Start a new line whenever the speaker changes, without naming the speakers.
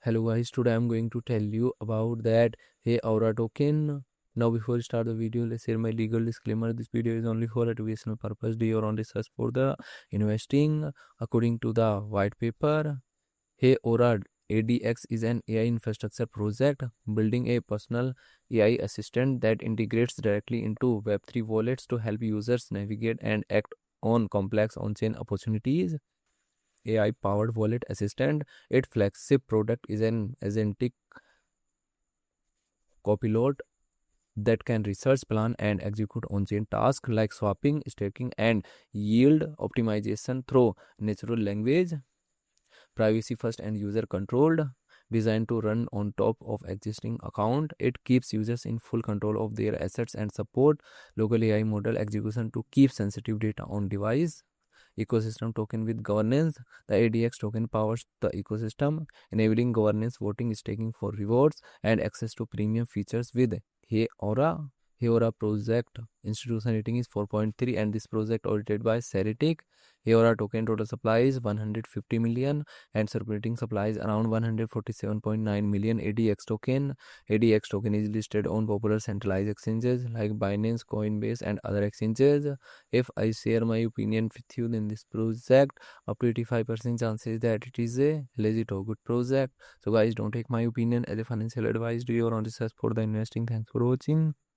Hello guys, today I'm going to tell you about that heyAura token. Now before we start the video, let's share my legal disclaimer. This video is only for educational purpose. Do your own research for the investing. According to the white paper, heyAura ADX is an AI infrastructure project building a personal AI assistant that integrates directly into Web3 wallets to help users navigate and act on complex on-chain opportunities. AI-powered wallet assistant. Its flagship product is an agentic copilot that can research, plan, and execute on-chain tasks like swapping, staking, and yield optimization through natural language. Privacy first and user controlled. Designed to run on top of existing account, it keeps users in full control of their assets and support local AI model execution to keep sensitive data on device. Ecosystem token with governance. The ADX token powers the ecosystem, enabling governance, voting, staking for rewards, and access to premium features with heyAura. heyAura project institution rating is 4.3, and this project audited by Ceritic. heyAura token total supply is 150 million, and circulating supply is around 147.9 million ADX token. ADX token is listed on popular centralized exchanges like Binance, Coinbase, and other exchanges. If I share my opinion with you, then this project up to 85% chances that it is a legit or good project. So guys, don't take my opinion as a financial advice. Do your own research for the investing. Thanks for watching.